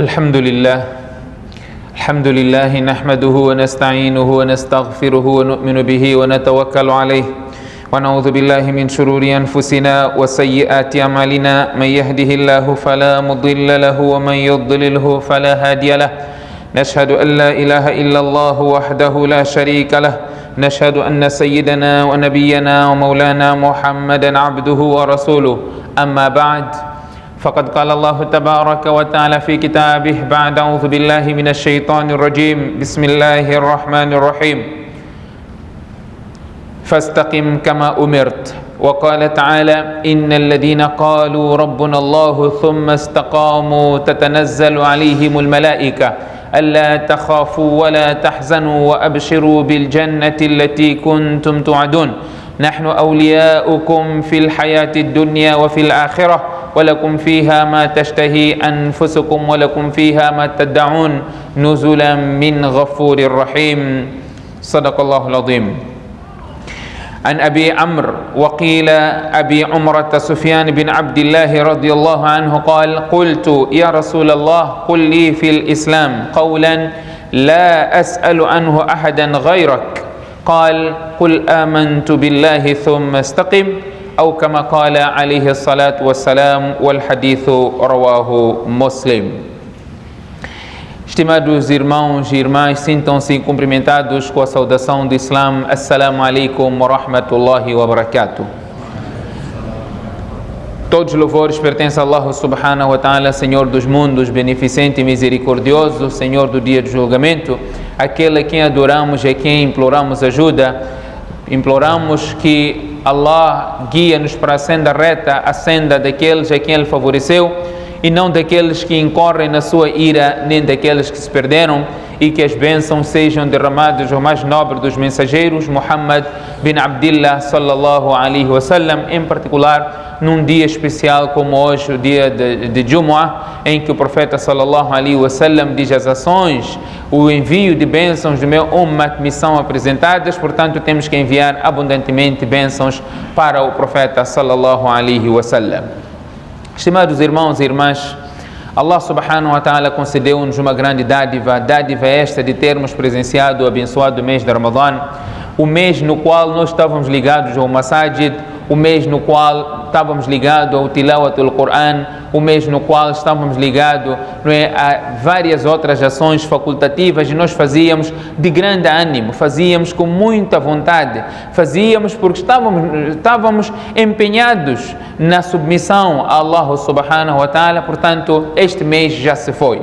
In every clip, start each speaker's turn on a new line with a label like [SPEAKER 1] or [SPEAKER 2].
[SPEAKER 1] الحمد لله نحمده ونستعينه ونستغفره ونؤمن به ونتوكل عليه ونعوذ بالله من شرور أنفسنا وسيئات أعمالنا من يهده الله فلا مضل له ومن يضلله فلا هادي له نشهد أن لا إله إلا الله وحده لا شريك له نشهد أن سيدنا ونبينا ومولانا محمدا عبده ورسوله أما بعد فقد قال الله تبارك وتعالى في كتابه بعد أعوذ بالله من الشيطان الرجيم بسم الله الرحمن الرحيم فاستقم كما أمرت وقال تعالى إن الذين قالوا ربنا الله ثم استقاموا تتنزل عليهم الملائكة ألا تخافوا ولا تحزنوا وأبشروا بالجنة التي كنتم توعدون نحن أولياؤكم في الحياة الدنيا وفي الآخرة ولكم فيها ما تشتهي أنفسكم ولكم فيها ما تدعون نزلا من غفور رحيم صدق الله العظيم. عن أبي عمرو وقيل أبي عمرة سفيان بن عبد الله رضي الله عنه قال قلت يا رسول الله قل لي في الإسلام قولا لا أسأل عنه أحدا غيرك قال قل آمنت بالله ثم استقم أو كما قال عليه الصلاة والسلام والحديث رواه مسلم. Estimados irmãos e irmãs, sintam-se cumprimentados com a saudação do Islã. Assalamu alaikum wa rahmatullahi wa barakatuh. Todos os louvores pertencem a Allah subhanahu wa ta'ala, Senhor dos mundos, beneficente e misericordioso, Senhor do dia do julgamento, aquele a quem adoramos e a quem imploramos ajuda. Imploramos que Allah guia-nos para a senda reta, a senda daqueles a quem Ele favoreceu, e não daqueles que incorrem na sua ira, nem daqueles que se perderam, e que as bênçãos sejam derramadas ao mais nobre dos mensageiros, Muhammad bin Abdillah sallallahu alaihi wasallam, em particular num dia especial como hoje, o dia de Jumu'ah, em que o profeta sallallahu alaihi wasallam diz as ações, o envio de bênçãos do meu ummat me são apresentadas, portanto temos que enviar abundantemente bênçãos para o profeta sallallahu alaihi wasallam. Estimados irmãos e irmãs, Allah subhanahu wa ta'ala concedeu-nos uma grande dádiva esta de termos presenciado o abençoado mês de Ramadã, o mês no qual nós estávamos ligados ao Masajid, o mês no qual estávamos ligados ao Tilawatul Quran, o mês no qual estávamos ligados a várias outras ações facultativas e nós fazíamos de grande ânimo, fazíamos com muita vontade, fazíamos porque estávamos empenhados na submissão a Allah subhanahu wa ta'ala. Portanto, este mês já se foi.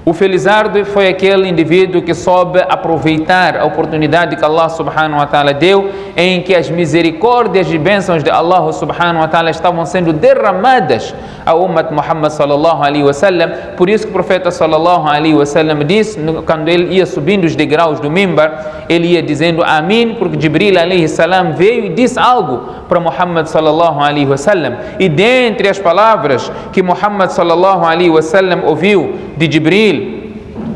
[SPEAKER 1] O felizardo foi aquele indivíduo que soube aproveitar a oportunidade que Allah subhanahu wa ta'ala deu, em que as misericórdias e bênçãos de Allah subhanahu wa ta'ala estavam sendo derramadas ao Ummat Muhammad sallallahu alaihi wasallam. Por isso que o profeta sallallahu alaihi wasallam disse, quando ele ia subindo os degraus do mimbar, ele ia dizendo Amin, porque Jibril alaihi salam veio e disse algo para Muhammad sallallahu alaihi wasallam. E dentre as palavras que Muhammad sallallahu alaihi wasallam ouviu de Jibril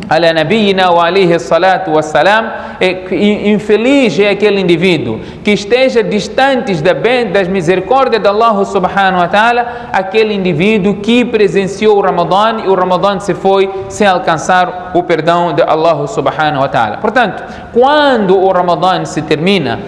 [SPEAKER 1] ala nabiyina wa alayhi salatu wassalam, infeliz é aquele indivíduo que esteja distante das misericórdias de Allah subhanahu wa ta'ala, aquele indivíduo que presenciou o Ramadã e o Ramadã se foi sem alcançar o perdão de Allah subhanahu wa ta'ala. Portanto, quando o Ramadã se termina,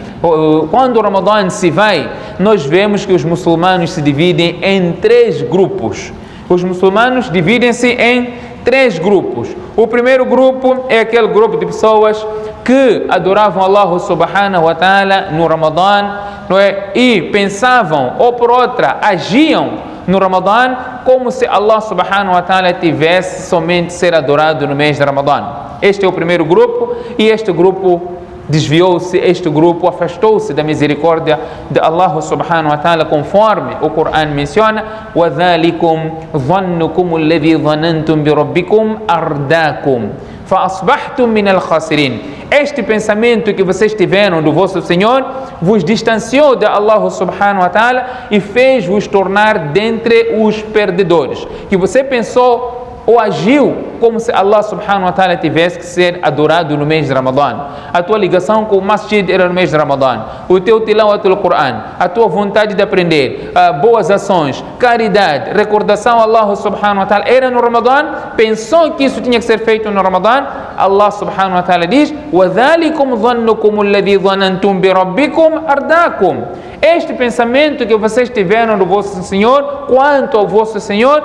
[SPEAKER 1] quando o Ramadã se vai, nós vemos que os muçulmanos se dividem em três grupos. Os muçulmanos dividem-se em três grupos. O primeiro grupo é aquele grupo de pessoas que adoravam Allah subhanahu wa ta'ala no Ramadã, não é? E pensavam, ou por outra, agiam no Ramadã como se Allah subhanahu wa ta'ala tivesse somente ser adorado no mês de Ramadã. Este é o primeiro grupo, e este grupo desviou-se, este grupo afastou-se da misericórdia de Allah subhanahu wa ta'ala, conforme o Coran menciona, وَذَلِكُمْ ظَنُّكُمُ الَّذِي ظَنَنْتُمْ بِرَبِّكُمْ أَرْدَاكُمْ فَأَصْبَحْتُمْ مِنَ الْخَاسِرِينَ. Este pensamento que vocês tiveram do vosso Senhor vos distanciou de Allah subhanahu wa ta'ala e fez-vos tornar dentre os perdedores. Que você pensou ou agiu como se Allah subhanahu wa ta'ala tivesse que ser adorado no mês de Ramadã. A tua ligação com o masjid era no mês de Ramadã. O teu tilawat al-Quran, a tua vontade de aprender, boas ações, caridade, recordação a Allah subhanahu wa ta'ala era no Ramadã. Pensou que isso tinha que ser feito no Ramadã. Allah subhanahu wa ta'ala diz: وَذَلِكُمْ ظَنُّكُمُ الَّذِي ظَنَنْتُمْ بِرَبِّكُمْ أَرْدَاكُمْ. Este pensamento que vocês tiveram do vosso Senhor, quanto ao vosso Senhor,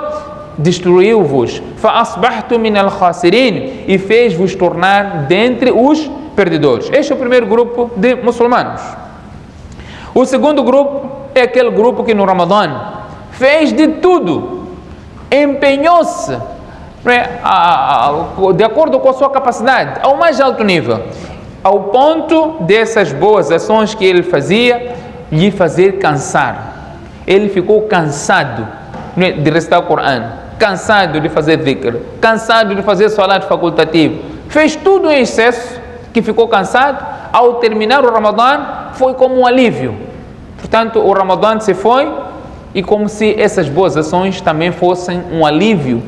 [SPEAKER 1] destruiu-vos. فَأَصْبَحْتُمْ مِنَ الْخَاسِرِينَ. E fez-vos tornar dentre os perdedores. Este é o primeiro grupo de muçulmanos. O segundo grupo é aquele grupo que no Ramadã fez de tudo, empenhou-se de acordo com a sua capacidade, ao mais alto nível, ao ponto dessas boas ações que ele fazia lhe fazer cansar. Ele ficou cansado de recitar o Coran, cansado de fazer dhikr, cansado de fazer salat facultativo, fez tudo em excesso, que ficou cansado. Ao terminar o Ramadã foi como um alívio. Portanto, o Ramadã se foi e como se essas boas ações também fossem um alívio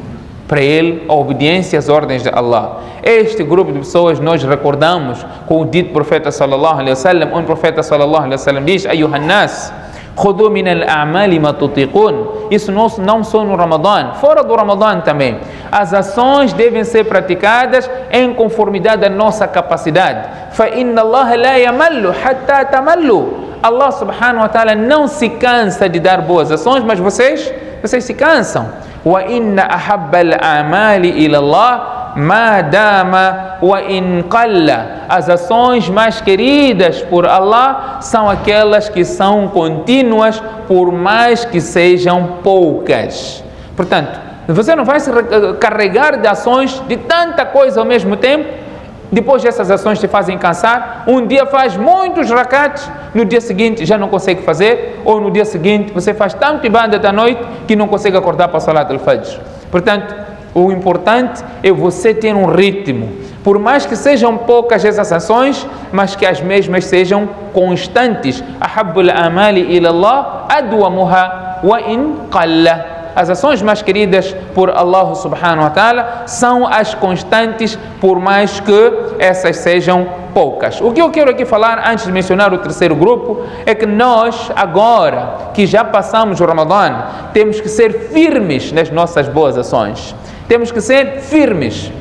[SPEAKER 1] para ele, a obediência às ordens de Allah. Este grupo de pessoas nós recordamos com o dito profeta sallallahu alaihi wasallam, onde o profeta sallallahu alaihi wasallam diz: "Ayuhan nas, khudhu min al-a'mali ma tutiqun." Isso não só no Ramadã, fora do Ramadã também. As ações devem ser praticadas em conformidade à nossa capacidade. Fa inna Allah la yamallu hatta tamallu. Allah subhanahu wa ta'ala não se cansa de dar boas ações, mas vocês se cansam. Wa inna ahabba al-a'mali ila Allah ma dama wa in qalla. As ações mais queridas por Allah são aquelas que são contínuas, por mais que sejam poucas. Portanto, você não vai se carregar de ações de tanta coisa ao mesmo tempo. Depois dessas ações te fazem cansar. Um dia faz muitos rakats, no dia seguinte já não consegue fazer, ou no dia seguinte você faz tanto ibadat da noite que não consegue acordar para a salat al-fajr. Portanto, o importante é você ter um ritmo, por mais que sejam poucas essas ações, mas que as mesmas sejam constantes. Ahabbul amali ila Allah adwamuha wa in qalla. As ações mais queridas por Allah subhanahu wa ta'ala são as constantes, por mais que essas sejam poucas. O que eu quero aqui falar, antes de mencionar o terceiro grupo, é que nós, agora que já passamos o Ramadã, temos que ser firmes nas nossas boas ações. Temos que ser firmes,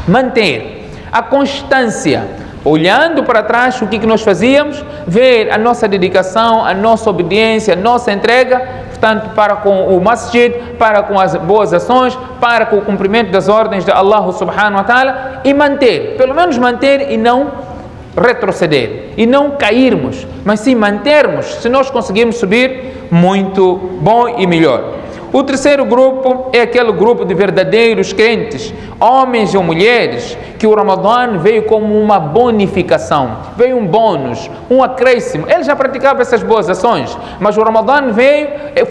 [SPEAKER 1] manter a constância, olhando para trás o que nós fazíamos, ver a nossa dedicação, a nossa obediência, a nossa entrega, tanto para com o masjid, para com as boas ações, para com o cumprimento das ordens de Allah subhanahu wa ta'ala, e manter, pelo menos manter e não retroceder, e não cairmos, mas sim mantermos. Se nós conseguirmos subir, muito bom e melhor. O terceiro grupo é aquele grupo de verdadeiros crentes, homens ou mulheres, que o Ramadã veio como uma bonificação, veio um bônus, um acréscimo. Eles já praticavam essas boas ações, mas o Ramadã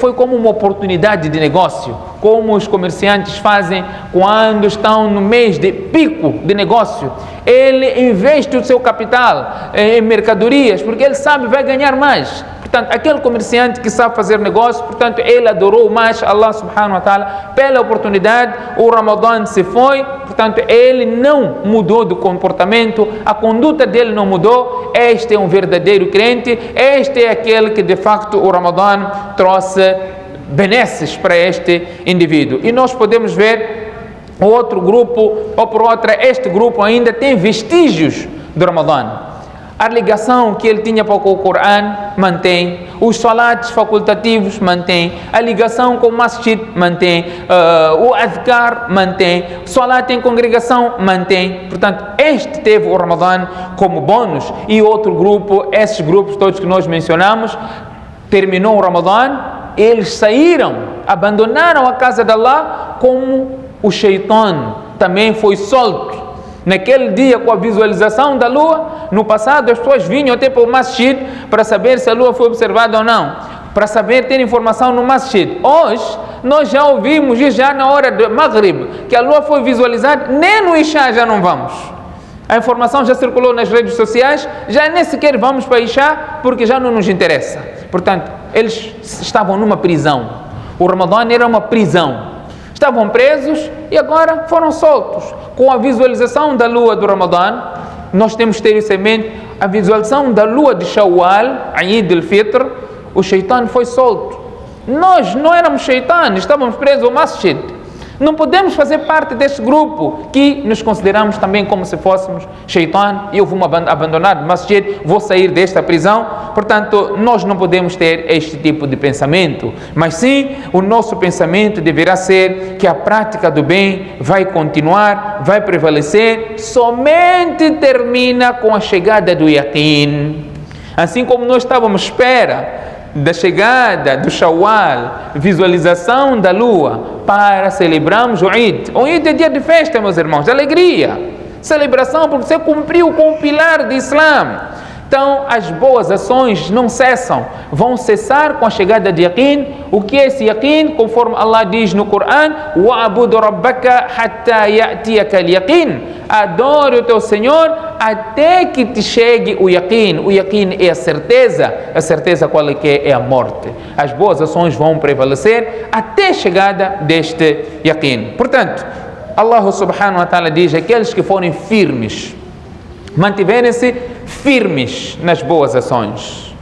[SPEAKER 1] foi como uma oportunidade de negócio, como os comerciantes fazem quando estão no mês de pico de negócio. Ele investe o seu capital em mercadorias, porque ele sabe que vai ganhar mais. Portanto, aquele comerciante que sabe fazer negócio, portanto, ele adorou mais Allah subhanahu wa ta'ala pela oportunidade. O Ramadã se foi, portanto, ele não mudou de comportamento, a conduta dele não mudou. Este é um verdadeiro crente, este é aquele que de facto o Ramadã trouxe benesses para este indivíduo. E nós podemos ver o outro grupo, ou por outra, este grupo ainda tem vestígios do Ramadã. A ligação que ele tinha para o Coran mantém, os salates facultativos mantém, a ligação com o masjid mantém, o adhkar mantém, o salat em congregação mantém. Portanto, este teve o Ramadã como bônus. E outro grupo, esses grupos todos que nós mencionamos, terminou o Ramadã, eles saíram, abandonaram a casa de Allah, como o Shaitan também foi solto. Naquele dia, com a visualização da lua, no passado as pessoas vinham até para o masjid para saber se a lua foi observada ou não, para saber, ter informação no masjid. Hoje, nós já ouvimos, já na hora do Maghrib, que a lua foi visualizada, nem no Isha já não vamos. A informação já circulou nas redes sociais, já nem sequer vamos para Isha, porque já não nos interessa. Portanto, eles estavam numa prisão. O Ramadã era uma prisão. estavam presos e agora foram soltos. Com a visualização da lua do Ramadã, nós temos que ter isso em mente, a visualização da lua de Shawwal, Eid al-Fitr, o Shaitan foi solto. Nós não éramos Shaitan, estávamos presos ao masjid. Não podemos fazer parte deste grupo que nos consideramos também como se fôssemos Shaitan e eu vou abandonar o masjid, vou sair desta prisão. Portanto, nós não podemos ter este tipo de pensamento, mas sim, o nosso pensamento deverá ser que a prática do bem vai continuar, vai prevalecer, somente termina com a chegada do Yaqin. Assim como nós estávamos à espera da chegada do Shawwal, visualização da lua, para celebrarmos o Eid. O Eid é dia de festa, meus irmãos, de alegria, celebração, porque você cumpriu com o pilar do Islã. Então, as boas ações não cessam, vão cessar com a chegada de Yaqin. O que é esse Yaqin? Conforme Allah diz no Coran, وَعَبُدُ رَبَّكَ حَتَّى يَأْتِيَكَ الْيَقِينَ. Adore o teu Senhor até que te chegue o Yaqin. O Yaqin é a certeza qual é que é a morte. As boas ações vão prevalecer até a chegada deste Yaqin. Portanto, Allah subhanahu wa ta'ala diz, aqueles que forem firmes, mantiverem-se firmes nas boas ações.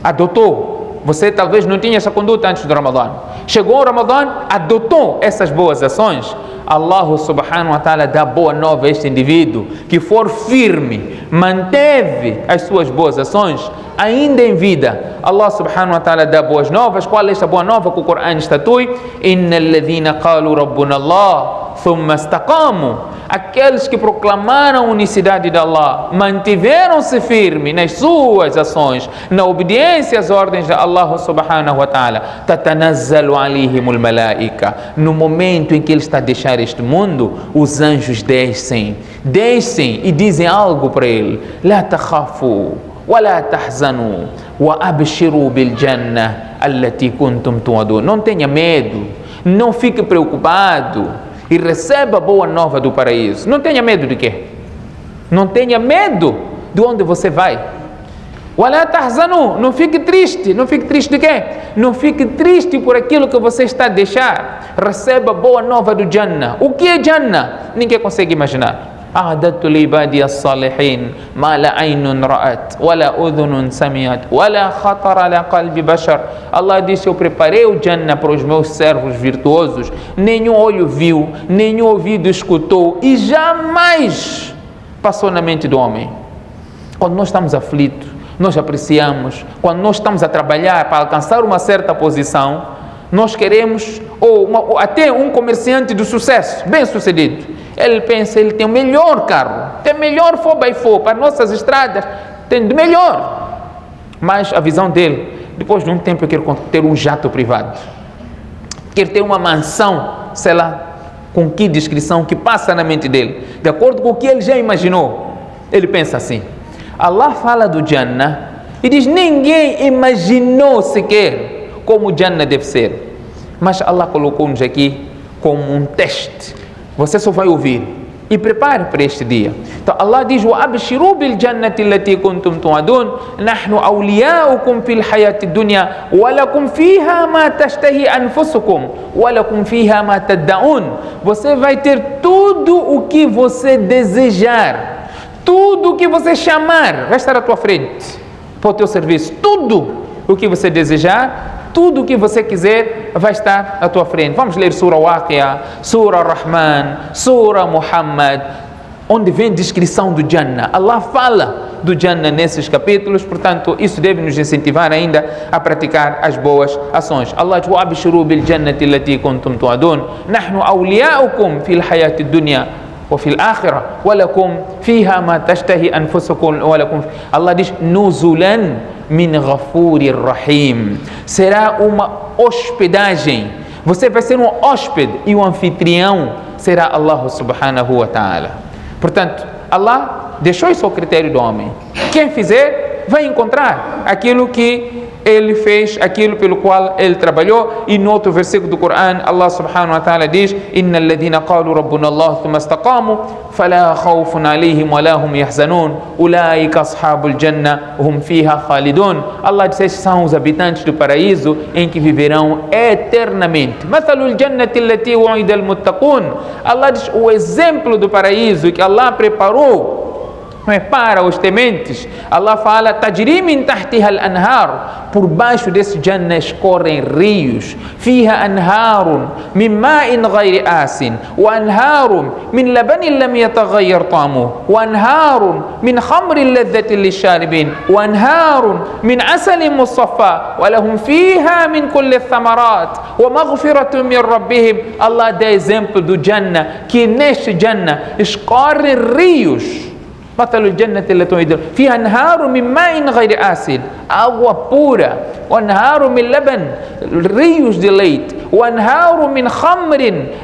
[SPEAKER 1] Adotou. Você talvez não tinha essa conduta antes do Ramadã. Chegou o Ramadã, adotou essas boas ações. Allah subhanahu wa ta'ala dá boa nova a este indivíduo que for firme, manteve as suas boas ações ainda em vida. Allah subhanahu wa ta'ala dá boas novas. Qual é esta boa nova que o Coran estatui? Innal ladhina qalu rabbuna Allah thumma istaqamu. Aqueles que proclamaram a unicidade de Allah, mantiveram-se firmes nas suas ações, na obediência às ordens de Allah subhanahu wa ta'ala. Tatanazzalu alihimul malaika. No momento em que ele está a deixar este mundo, os anjos descem e dizem algo para ele. La takhafu wa la tahzanu wa abshiru bil jannah allati kuntum tu'adun. Não tenha medo, não fique preocupado e receba a boa nova do paraíso. Não tenha medo de quê? Não tenha medo de onde você vai. Wala tahzanu, não fique triste. Não fique triste de quê? Não fique triste por aquilo que você está a deixar. Receba a boa nova do Jannah. O que é Jannah? Ninguém consegue imaginar. أعددت لعبادي الصالحين ما لا عين رأت ولا أذن سمعت ولا خطر على قلب بشر. Allah disse, eu preparei o Jannah para os meus servos virtuosos, nenhum olho viu, nenhum ouvido escutou e jamais passou na mente do homem. Quando nós estamos aflitos, nós apreciamos. Quando nós estamos a trabalhar para alcançar uma certa posição, nós queremos, ou até um comerciante de sucesso, bem sucedido, ele pensa, ele tem o melhor carro, tem o melhor 4x4 para nossas estradas, tem de melhor. Mas a visão dele, depois de um tempo, ele quer ter um jato privado, quer ter uma mansão, sei lá, com que descrição que passa na mente dele, de acordo com o que ele já imaginou. Ele pensa assim. Allah fala do Jannah e diz, ninguém imaginou sequer como o Jannah deve ser, mas Allah colocou-nos aqui como um teste. Você só vai ouvir e prepare para este dia. Então Allah diz, وَأَبْشِرُوا بِالْجَنَّةِ الَّتِي كُنْتُمْ تُوعَدُونَ نَحْنُ أَوْلِيَاؤُكُمْ فِي الْحَيَاةِ الدُّنْيَا وَلَكُمْ فِيهَا مَا تَشْتَهِي أَنفُسُكُمْ وَلَكُمْ فِيهَا مَا تَدَّعُونَ. Você vai ter tudo o que você desejar, tudo o que você chamar, vai estar à tua frente, para o teu serviço. Tudo o que você desejar, tudo o que você quiser vai estar à tua frente. Vamos ler Surah Waqi'a, Surah Rahman, Surah Muhammad, onde vem descrição do Jannah. Allah fala do Jannah nesses capítulos, portanto, isso deve nos incentivar ainda a praticar as boas ações. Allah diz, وَأَبْشِرُوا بِالْجَنَّةِ الَّتِي كُنْتُمْ تُوعَدُونَ نَحْنُ أَوْلِيَاؤُكُمْ فِي الْحَيَاةِ الدُّنْيَا وفي الآخرة ولكم فيها ما تشتهي أنفسكم ولكم. Allah diz, نُزُلًا min ghafurir rahim. Será uma hospedagem. Você vai ser um hóspede e o anfitrião será Allah subhanahu wa ta'ala. Portanto, Allah deixou isso ao critério do homem. Quem fizer vai encontrar aquilo que ele fez aquilo pelo qual ele trabalhou. E no outro versículo do Corão, Allah subhanahu wa ta'ala diz: Inna alladhina qalu rabbuna Allah thumma istaqamu fala khawfun alayhim wa la hum yahzanun ulaika ashabul janna hum fiha khalidun. Allah diz: esses são os habitantes do paraíso em que viverão eternamente. Mathalul jannati allati wa'ida al-muttaqun. Allah diz: o exemplo do paraíso que Allah preparou para os tementes. Allah fala: tajri min tahtiha al-anhar. Por baixo desse Jannah escorrem rios. Fiha anharun min ma'in ghayri asin wa anharun min labanin lam yataghayyar ta'muhu wa anharun min khamrin ladhatin lisharibin wa anharun min asalin musaffa wa lahum fiha min kulli thamarat wa maghfiratun min rabbihim. Allah dá exemplo do Jannah, que neste Jannah escorrem rios. مثل الجنة التي وعد فيها أنهار من ماء غير آسن, água pura, وأنهار من لبن, rios de leite, وأنهار من خمر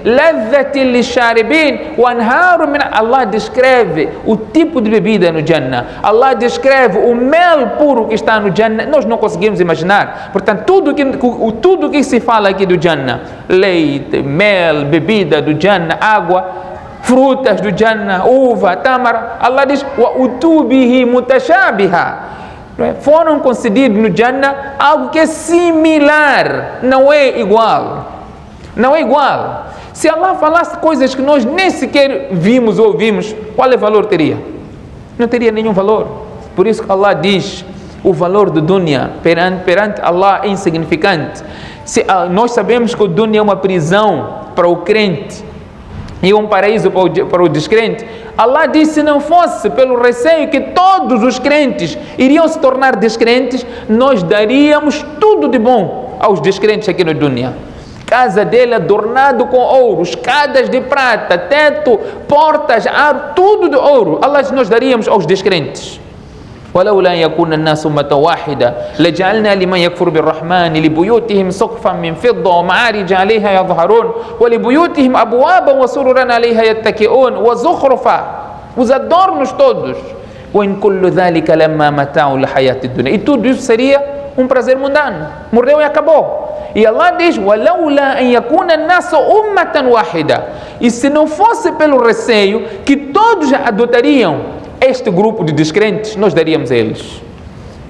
[SPEAKER 1] لذة للشاربين, وأنهار من. Allah descreve o tipo de bebida no Jannah. Allah descreve o mel puro que está no Jannah. Nós não conseguimos imaginar. Portanto, tudo que se fala aqui do Jannah, leite, mel, bebida do Jannah, água, frutas do Jannah, uva, tâmara, Allah diz: wa utubihi mutashabiha. Foram concedidos no Jannah algo que é similar, não é igual. Não é igual. Se Allah falasse coisas que nós nem sequer vimos ou ouvimos, qual é o valor teria? Não teria nenhum valor. Por isso que Allah diz: o valor do dunya perante Allah é insignificante. Nós sabemos que o dunya é uma prisão para o crente e um paraíso para o descrente. Allah disse: se não fosse pelo receio que todos os crentes iriam se tornar descrentes, nós daríamos tudo de bom aos descrentes aqui no dunya. Casa dele adornado com ouro, escadas de prata, teto, portas, ar, tudo de ouro. Allah disse: nós daríamos aos descrentes. ولولا يكون الناس أمة واحدة لجعلنا لمن يكفر بالرحمن لبيوتهم سقفا من فضة ومعارج عليها يظهرون ولبيوتهم أبوابا وسررا عليها يتكئون وزخرفا, os adornos todos. وإن كل ذلك لما متاع الحياة الدنيا. E tudo isso seria um prazer mundano. Morreu e acabou. E Allah diz: ولولا أن يكون الناس أمة واحدة. E se não fosse pelo receio que todos adotariam este grupo de descrentes, nós daríamos a eles.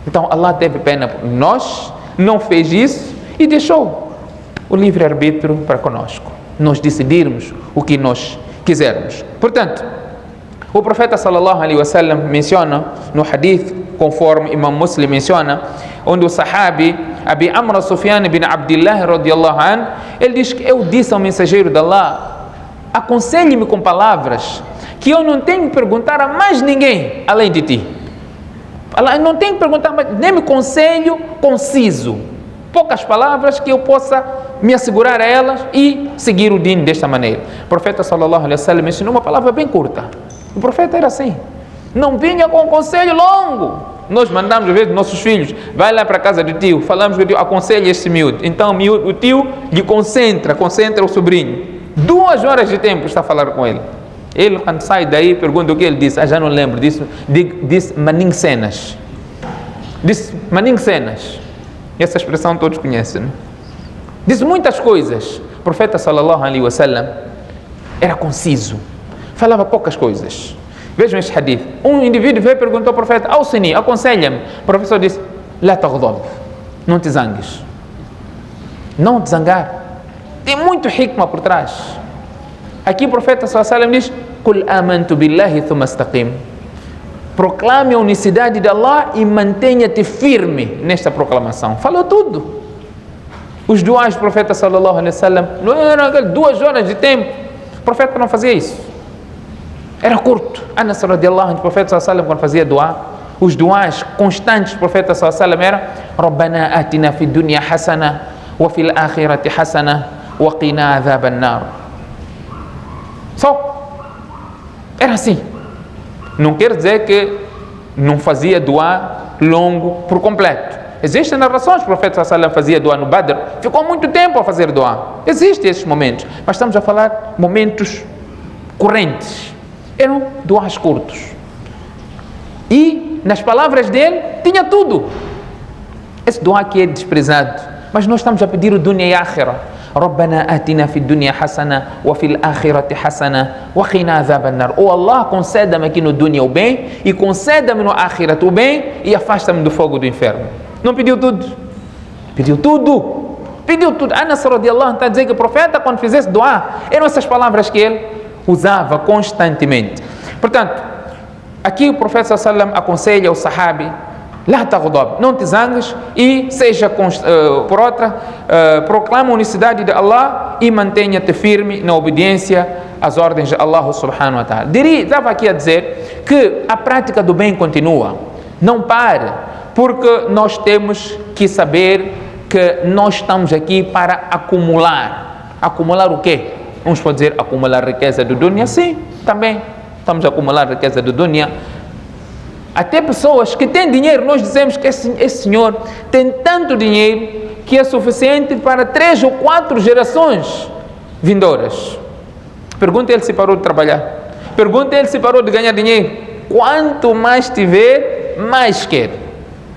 [SPEAKER 1] Então Allah teve pena por nós, não fez isso e deixou o livre-arbítrio para conosco, nós decidirmos o que nós quisermos. Portanto, o profeta sallallahu alaihi wasallam menciona no hadith, conforme Imam Muslim menciona, onde o sahabi Abi Amr Sufyan bin Abdullah radiyallahu anhu, ele diz que eu disse ao mensageiro de Allah: aconselhe-me com palavras que eu não tenho que perguntar a mais ninguém além de ti. Eu não tenho que perguntar mais, nem-me conselho conciso, poucas palavras que eu possa me assegurar a elas e seguir o din desta maneira. O profeta sallallahu alaihi wasallam ensinou uma palavra bem curta. O profeta era assim, não vinha com um conselho longo. Nós mandamos às vezes nossos filhos: vai lá para a casa do tio, falamos com o tio, aconselha este miúdo. Então o tio lhe concentra o sobrinho, 2 horas de tempo está a falar com ele. Ele, quando sai daí, pergunta o que ele disse: já não lembro disso. Disse maning cenas. Disse maning cenas. Essa expressão todos conhecem, né? Disse muitas coisas. O profeta sallallahu alaihi wasallam era conciso, falava poucas coisas. Vejam este hadith. Um indivíduo veio e perguntou ao profeta: Ausini, aconselha-me. O professor disse: La taghdab, não te zangues. Não te zangar. Tem muito hikmah por trás. Aqui o profeta sallallahu alaihi wasallam diz: Qul amantu billahi thumma istaqim. Proclame a unicidade de Allah e mantenha-te firme nesta proclamação. Falou tudo. Os duas do profeta sallallahu alaihi wasallam não eram 2 horas de tempo. O profeta não fazia isso. Era curto. Anas radiallahu anhu, o profeta sallallahu alaihi wasallam, quando fazia dua, os duas constantes do profeta sallallahu alaihi wasallam eram: Rabbana atina fid dunya hasana wa fil akhirati hasana wa qina adhaban nar. Só era assim. Não quer dizer que não fazia dua longo por completo. Existem narrações que o profeta sallallahu alaihi wasallam fazia dua no Badr, ficou muito tempo a fazer dua. Existem esses momentos, mas estamos a falar momentos correntes. Eram duas curtos. E nas palavras dele tinha tudo. Esse dua aqui é desprezado, mas nós estamos a pedir o dunya e akhirah. ربنا آتنا في الدنيا حسنة وفي الآخرة حسنة وقنا عذاب النار. Oh Allah, conceda-me aqui no dunya o bem e conceda-me no akhirat o bem e afasta-me do fogo do inferno. Não pediu tudo? Pediu tudo. Pediu tudo. Anas radiallahu anhu está a dizer que o profeta, quando fizesse dua, eram essas palavras que ele usava constantemente. Portanto, aqui o profeta sallallahu alaihi wasallam aconselha o sahabi: lá taghdab, não te zangues e seja por outra, proclama a unicidade de Allah e mantenha-te firme na obediência às ordens de Allah subhanahu wa ta'ala. Estava aqui a dizer que a prática do bem continua, não pare, porque nós temos que saber que nós estamos aqui para acumular. Acumular o quê? Uns podem dizer acumular riqueza do dunya. Sim, também estamos a acumular riqueza do dunya. Até pessoas que têm dinheiro, nós dizemos que esse senhor tem tanto dinheiro que é suficiente para 3 ou 4 gerações vindouras. Pergunta ele se parou de trabalhar. Pergunta ele se parou de ganhar dinheiro. Quanto mais tiver, mais quer.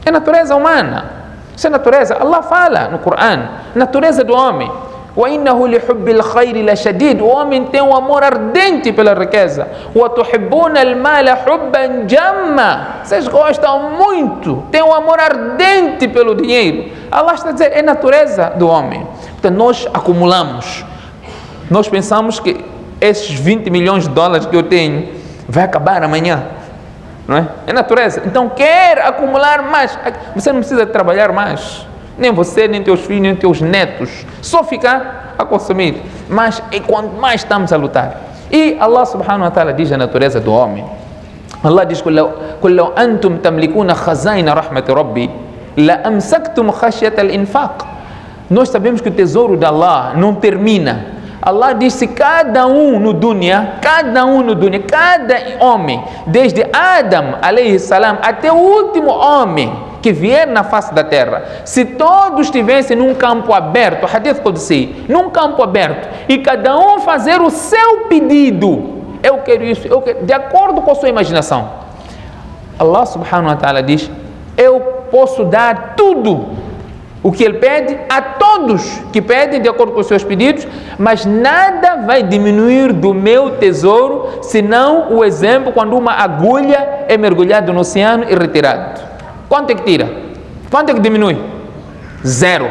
[SPEAKER 1] É natureza humana. Isso é natureza. Allah fala no Coran, natureza do homem. وَإِنَّهُ لِحُبِّ الْخَيْرِ لَشَدِيدٌ. O homem tem um amor ardente pela riqueza. وَتُحِبُّونَ الْمَالَ حُبًّا جَمًّا. Vocês gostam muito, tem um amor ardente pelo dinheiro. Allah está a dizer, é natureza do homem. Então nós acumulamos. Nós pensamos que esses 20 milhões de dólares que eu tenho vai acabar amanhã. Não é? É natureza. Então quer acumular mais. Você não precisa trabalhar mais. Nem você, nem teus filhos, nem teus netos. Só ficar a consumir. Mas e quanto mais estamos a lutar. E Allah subhanahu wa ta'ala diz a natureza do homem. Allah diz: قُلْ لَوْ أَنْتُمْ تَمْلِكُونَ خَزَائِنَ رَحْمَةِ رَبِّي لَأَمْسَكْتُمْ خَشْيَةَ الْإِنْفَاقِ. Nós sabemos que o tesouro de Allah não termina. Allah disse: cada um no dunya, cada homem, desde Adam alayhi salam até o último homem que vier na face da terra, se todos estivessem num campo aberto, hadith Qudsi, num campo aberto, e cada um fazer o seu pedido, eu quero isso, eu quero, de acordo com a sua imaginação, Allah subhanahu wa ta'ala diz: eu posso dar tudo o que ele pede a todos que pedem de acordo com os seus pedidos, mas nada vai diminuir do meu tesouro, senão o exemplo quando uma agulha é mergulhada no oceano e retirada. Quanto é que tira? Quanto é que diminui? 0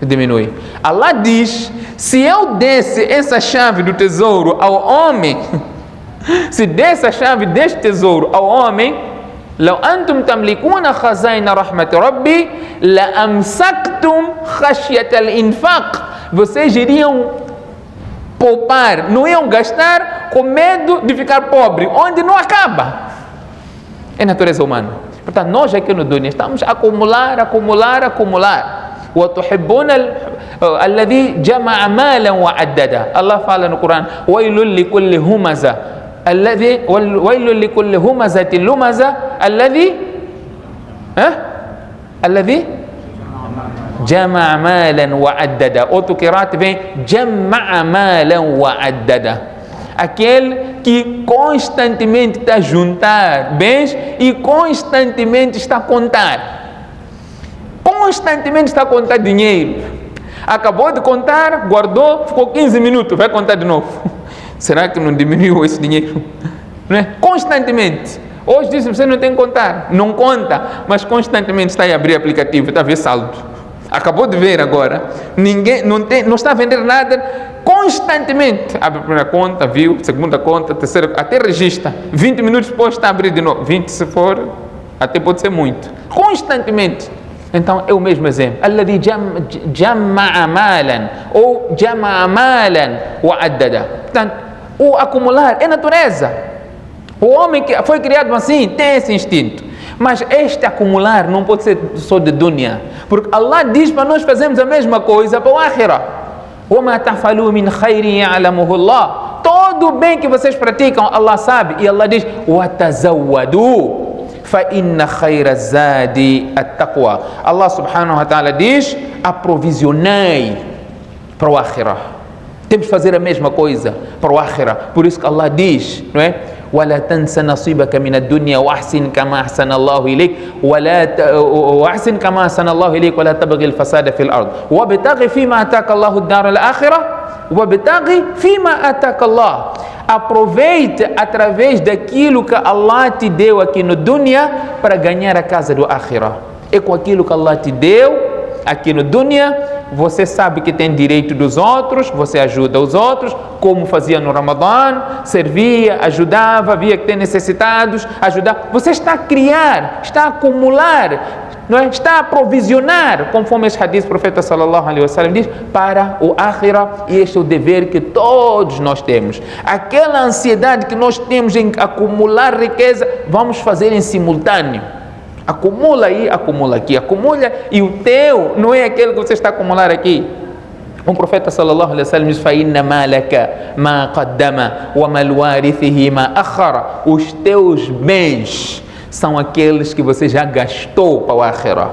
[SPEAKER 1] diminui. Allah diz: se eu desse essa chave do tesouro ao homem, se desse a chave deste tesouro ao homem, لو أنتم تملكون خزائن رحمة ربي لأمسكتم خشية الإنفاق. Vocês iriam poupar, não iam gastar com medo de ficar pobre, onde não acaba. É natureza humana. Portanto, nós aqui no dunya estamos a acumular. وَتُحِبُّونَ الَّذِي جَمَعَ مَالًا وَعَدَّدَ. Allah fala no Coran: وَيْلٌ لِكُلِّ هُمَزَةٍ وَيْلٌ لِكُلِّ هُمَزَةٍ لُمَزَةٍ الذي جمع مالا وعددا. Outro qiraat vem جمع مالا وعددا. Aquele que constantemente está a juntar bens e constantemente está a contar. Constantemente está a contar dinheiro. Acabou de contar, guardou, ficou 15 minutos, vai contar de novo. Será que não diminuiu esse dinheiro? Não é? Constantemente. Hoje diz: você não tem que contar. Não conta, mas constantemente está a abrir aplicativo, está a ver saldo. Acabou de ver agora. Ninguém, não está a vender nada. Constantemente. Abre a primeira conta, viu, segunda conta, terceira, até registra. 20 minutos depois está a abrir de novo. 20 se for, até pode ser muito. Constantemente. Então é o mesmo exemplo. Alladhi jama'a malan ou jama'a malan wa'addada. Portanto, o acumular é natureza. O homem que foi criado assim tem esse instinto. Mas este acumular não pode ser só de dunya, porque Allah diz para nós fazermos a mesma coisa para o akhirah. وَمَا تَفْعَلُوا مِنْ خَيْرٍ يَعْلَمُهُ اللَّهُ. Todo o bem que vocês praticam, Allah sabe. E Allah diz: وَتَزَوَّدُوا فَإِنَّ خَيْرَ الزَّادِ التَّقْوَى. Allah subhanahu wa ta'ala diz: aprovisionei para o akhirah. Temos que fazer a mesma coisa para o Akhira. Por isso que Allah diz, não é? ولا تنس نصيبك من الدنيا واحسن كما احسن الله اليك واحسن كما احسن الله اليك ولا تبغي الفساد في الارض وابتغ فيما اتاك الله الدار الاخره وابتغ فيما اتاك الله. Aproveite através daquilo que Allah te deu aqui no dunya para ganhar a casa do Akhira. É com aquilo que Allah te deu aqui no dunya, você sabe que tem direito dos outros, você ajuda os outros, como fazia no Ramadã, servia, ajudava, via que tem necessitados, ajudava. Você está a criar, está a acumular, não é? Está a provisionar, conforme esse hadith do profeta sallallahu alaihi wasallam diz, para o Akhira, e este é o dever que todos nós temos. Aquela ansiedade que nós temos em acumular riqueza, vamos fazer em simultâneo. Acumula aí, acumula aqui, acumula, e o teu não é aquele que você está a acumular aqui. O profeta sallallahu alaihi wasallam diz: فَإِنَّ مَالَكَ مَا قَدَّمَ وَمَا الْوَارِثِهِ مَا أَخَّرَ. Os teus bens são aqueles que você já gastou para o Akhira,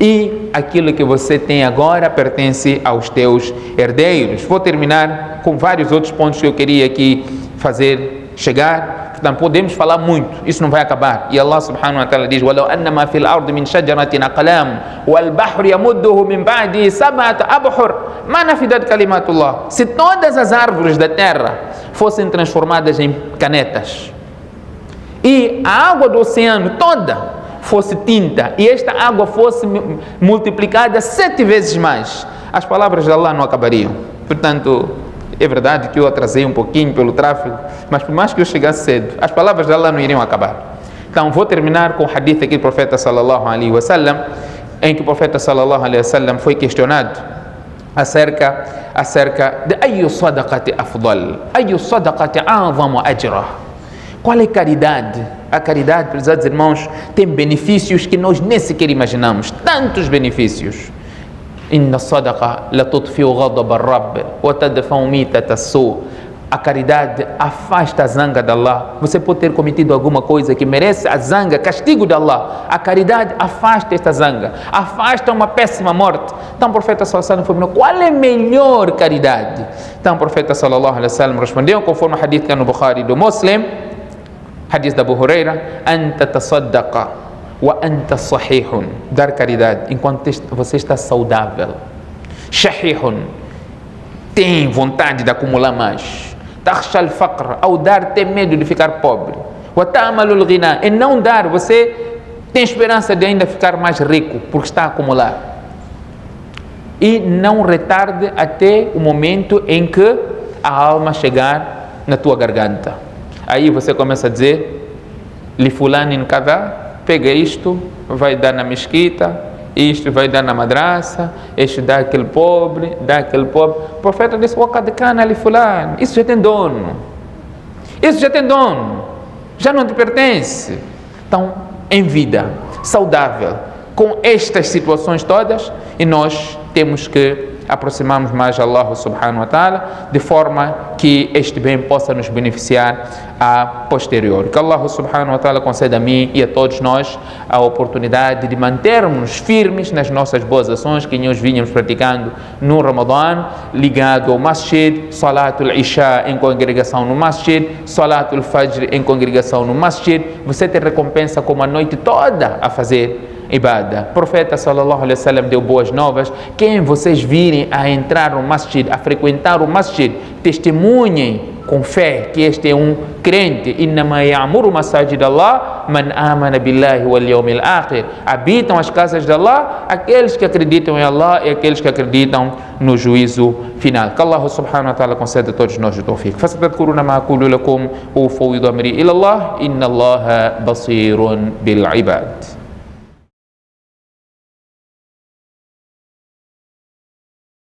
[SPEAKER 1] e aquilo que você tem agora pertence aos teus herdeiros. Vou terminar com vários outros pontos que eu queria aqui fazer chegar. Portanto, podemos falar muito, isso não vai acabar. E Allah subhanahu wa ta'ala diz: وَلَوْ أَنَّمَا فِي الْأَرْضِ مِنْ شَجَرَةٍ أَقْلَامٍ وَالْبَحْرُ يَمُدُّهُ مِنْ بَعْدِهِ سَبْعَةُ أَبْحُرٍ مَا نَفِدَتْ كَلِمَاتُ اللَّهِ. Se todas as árvores da terra fossem transformadas em canetas, e a água do oceano toda fosse tinta, e esta água fosse multiplicada 7 vezes mais, as palavras de Allah não acabariam. Portanto, é verdade que eu atrasei um pouquinho pelo tráfego, mas por mais que eu chegasse cedo, as palavras de Allah não iriam acabar. Então vou terminar com o hadith aqui do profeta sallallahu alaihi wasallam, em que o profeta sallallahu alaihi wasallam foi questionado acerca de ayu sadaqati afdal, ayu sadaqati a'zamu ajra. Qual é a caridade? A caridade, prezados irmãos, tem benefícios que nós nem sequer imaginamos, tantos benefícios. Inna sadaqa la tudfi'u ghadab ar-rabb wa tadfa'u mitat as-su. A caridade afasta a zanga de Allah. Você pode ter cometido alguma coisa que merece a zanga, castigo de Allah. A caridade afasta esta zanga, afasta uma péssima morte. Então o profeta sallallahu alaihi wasallam falou: qual é a melhor caridade? Então o profeta sallallahu alaihi wasallam respondeu, conforme o hadith que é no Bukhari do Muslim, hadith da Abu Huraira: anta tasaddaqa wa anta sahihun. Dar caridade enquanto você está saudável. Shahihun, tem vontade de acumular mais. Takhsha al-faqr, ao dar tem medo de ficar pobre. Wa ta'malu al-ghina, em não dar você tem esperança de ainda ficar mais rico porque está a acumular. E não retarde até o momento em que a alma chegar na tua garganta. Aí você começa a dizer: li fulanin kadha, pega isto, vai dar na mesquita, isto vai dar na madraça, isto dá aquele pobre, dá aquele pobre. O profeta disse: وَقَدْ كَانَ لِفُلَانٍ. Isso já tem dono, isso já tem dono, já não te pertence. Então, em vida, saudável, com estas situações todas, e nós temos que aproximarmos mais de Allah subhanahu wa ta'ala, de forma que este bem possa nos beneficiar a posterior. Que Allah subhanahu wa ta'ala conceda a mim e a todos nós a oportunidade de mantermos firmes nas nossas boas ações que nós vínhamos praticando no Ramadã, ligado ao masjid, salatul isha em congregação no masjid, salatul fajr em congregação no masjid. Você tem recompensa como a noite toda a fazer ibada. O profeta sallallahu alaihi wasallam deu boas novas: quem vocês virem a entrar no masjid, a frequentar o masjid, testemunhem com fé que este é um crente. Innama ya'muru masajid Allah man amana billahi wal yawmil akhir. Habitam as casas de Allah aqueles que acreditam em Allah e aqueles que acreditam no juízo final. Que Allah subhanahu wa ta'ala conceda a todos nós o tawfiq. Fasatadkuruna ma aqulu lakum wa ufawwidu amri ila Allah inna Allaha basirun bil ibad.